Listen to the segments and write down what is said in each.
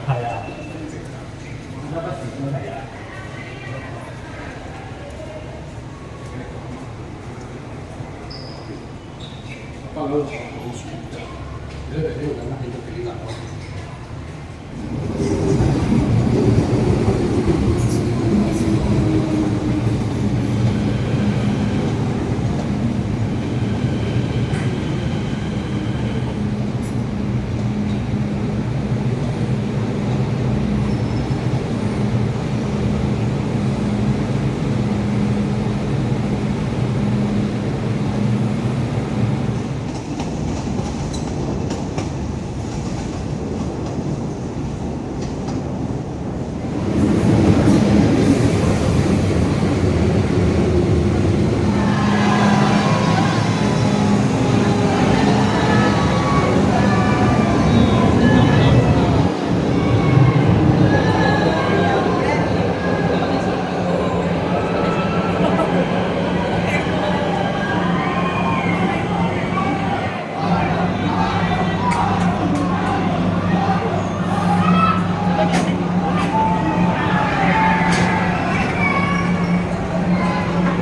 係啊，得不時都係啊。放了好多水，这个没有人那就可以打了。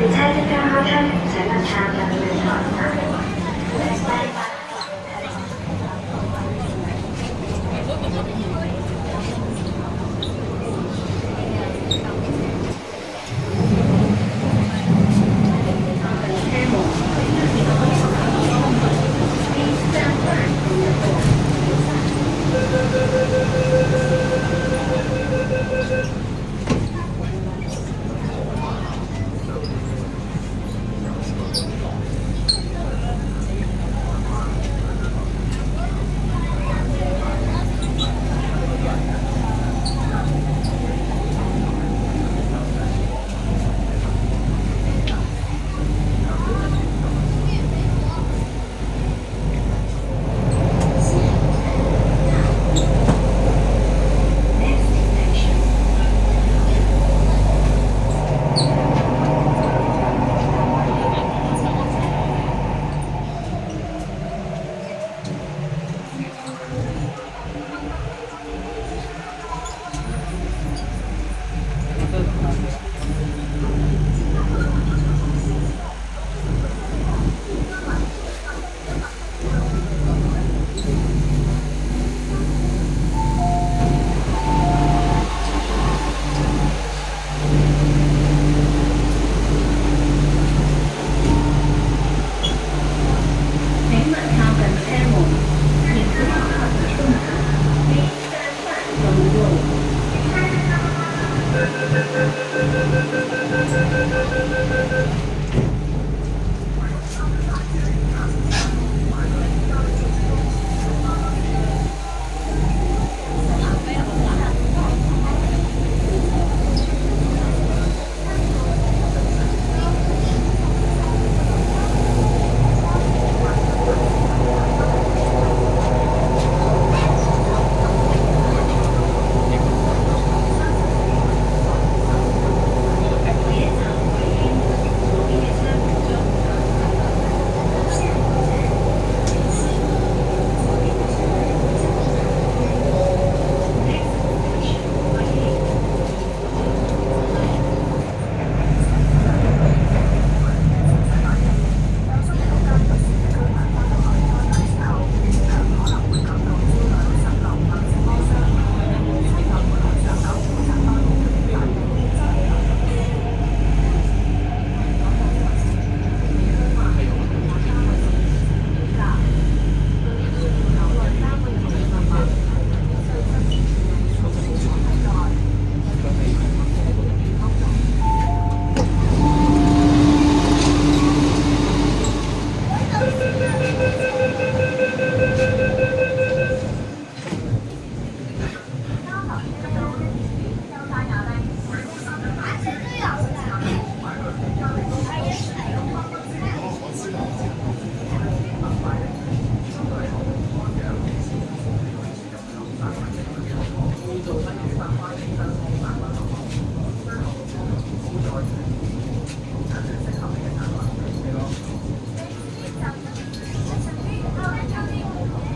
下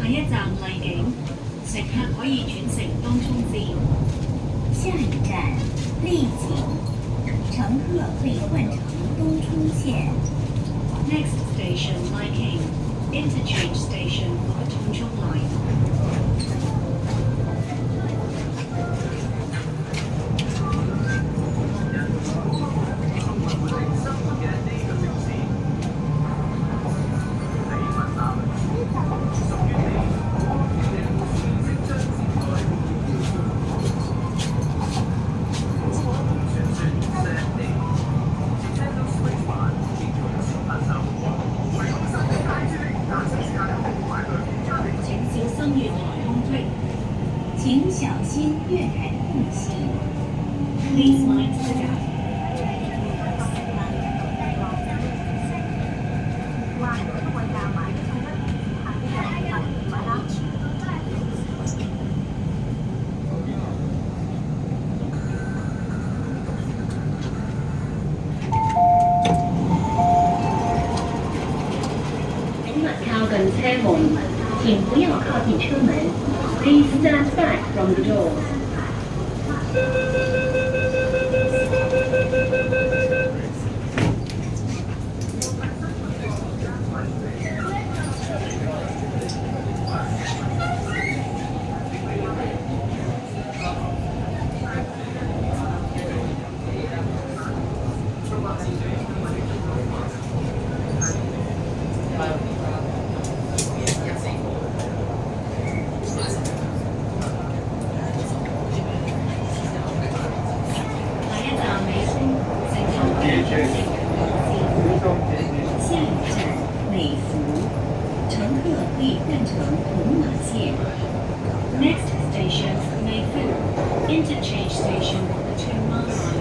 一站荔景。乘客可以轉乘東涌線。下一站丽景，乘客可以换乘东冲线。Next station, Liking. Interchange station for the Tongchong line. 請小心月台空隙。请小心月台的空隙。 Please mind the gap. 请勿靠近車門，請不要靠近車門。Please stand back from the door. 下一站美孚，乘客可以轉乘紅線。下一站美孚，乘客可以换乘红马线。 Next station, Mayfu. Interchange station for the Chengma line.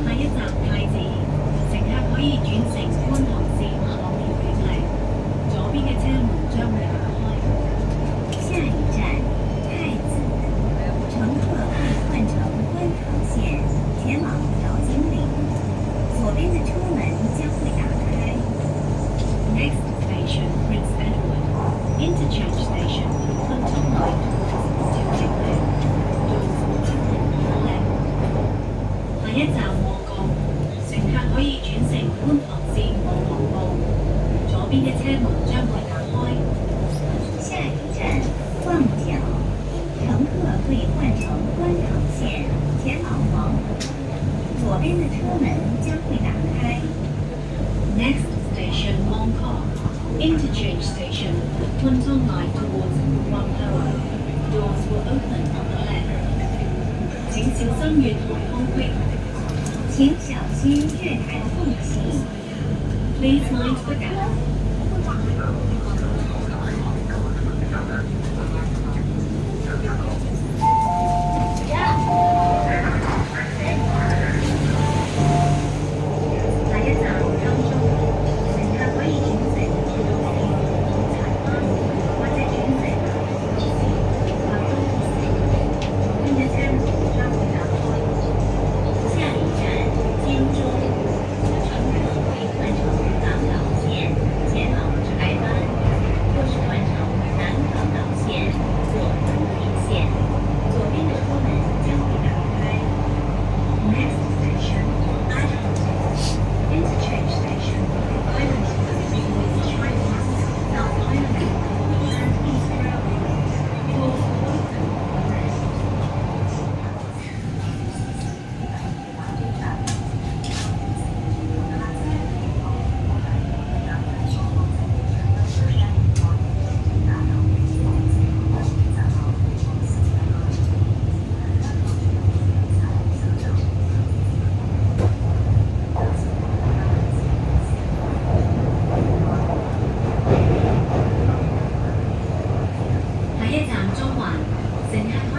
下一站太子，乘客可以轉乘觀塘線往苗僑堤，左邊嘅車門將會打開。下一站太子，乘客可以换乘观塘线前往调景岭，左边的车门将会打开。 Next station, Prince Edward. Interchange station for the Kuntong line towards District Doors will open on the left. 下一站旺角，乘客可以轉乘觀塘線往黃埔，左邊嘅車門將會打開。下一站旺角，乘客可以换乘观塘线前往黄埔，左边的车门将会打开。 Next station, Mongkok. Interchange station for the Kuntong line towards Whampoa. Doors will open on the left. 請小心月台空隙。请小心月台的缝隙。 Please mind the gap.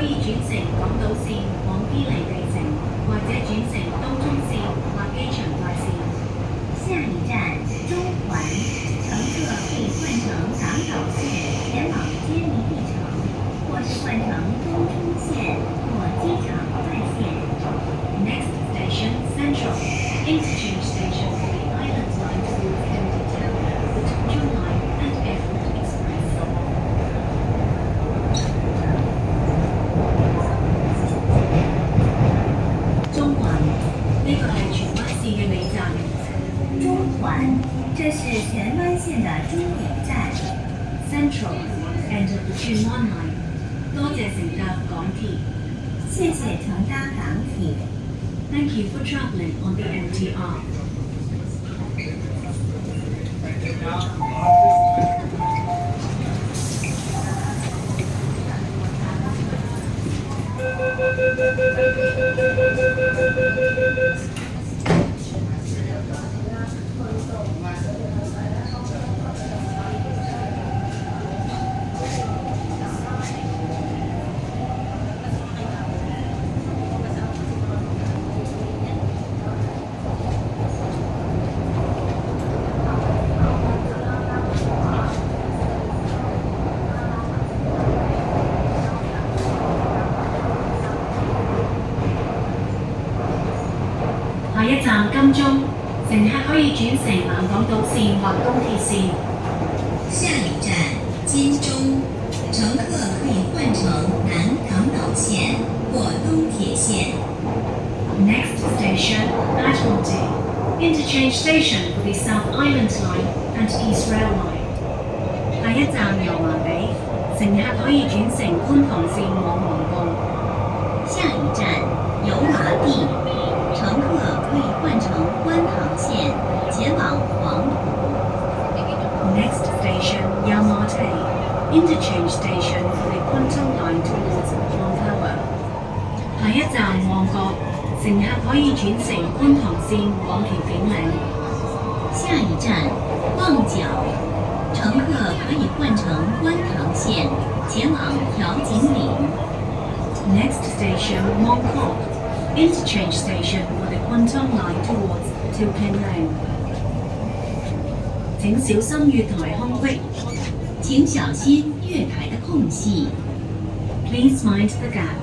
以轉乘港島線往堅尼地城，或者轉乘東涌線或機場快線。下一站中环，乘客可以换乘港岛线前往坚尼地城，或是换乘东涌线或机场快线。Next station Central, interchange station for the Island Line towards Kennedy Town, the Tokyo Line and Airport Express. 中環呢個係荃灣線嘅尾站。中环，这是荃湾线的终点站。Central, end of the 荃灣 line. 多謝乘搭港鐵。谢谢乘搭港铁。Thank you for travelling on the MTR. 下一站金鐘，乘客可以轉乘南港島線或東鐵線。下一站金钟，乘客可以换乘南港岛线或东铁线。Next station Admiralty, interchange station for the South Island Line and East Rail Line. 下一站油麻地，乘客可以轉乘觀塘線往皇崗。下一站油麻地，乘客可以换乘观塘线前往黄埔。Next station Yamate, interchange station for the Quantum Line towards Longtower. 下一站旺角，乘客可以轉乘觀塘線往調景嶺。下一站旺角，乘客可以换乘观塘线前往调景岭。Next station Mong Kok, interchange station for the Quantum Line towards Till King Lane. 請小心月台空隙。请小心月台的空隙。Please mind the gap.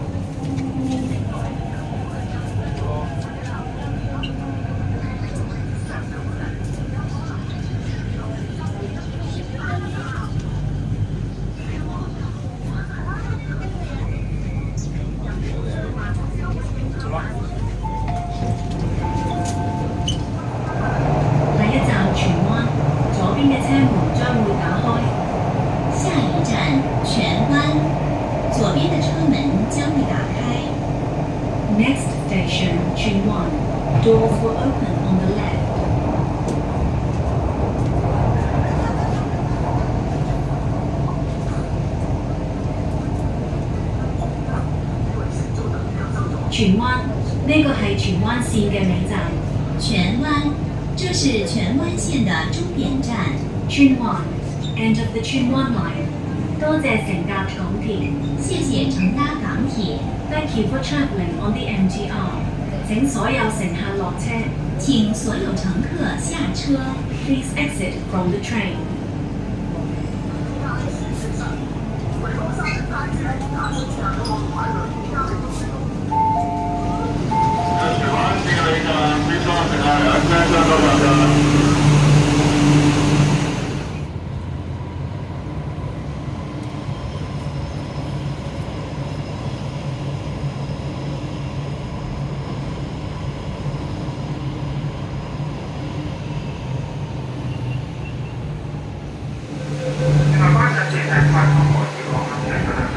下一站荃灣，左邊嘅車門將會打開。下一站荃湾，左边的车门将会打开。Next station荃灣, doors will open on the left. 荃灣呢個係荃灣線嘅尾站。荃湾，这是荃湾线的终点站。荃灣 end of the 荃灣 line. 多謝乘搭港鐵。谢谢乘搭港铁， Thank you for travelling on the MTR. 請所有乘客落車。请所有乘客下车。Please exit from the train. 今观察前台快速火急光安全车辆上。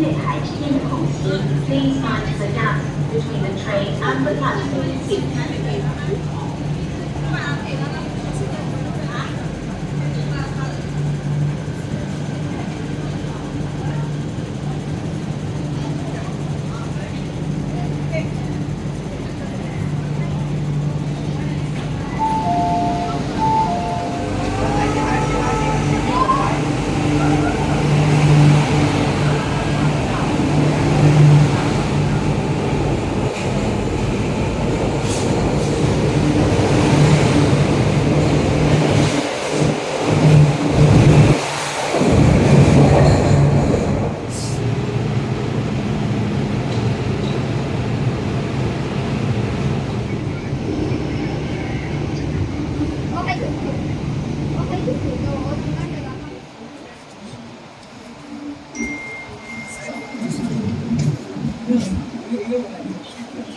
月台之间的空隙。Please mind the gap between the train and the platform seat. 因为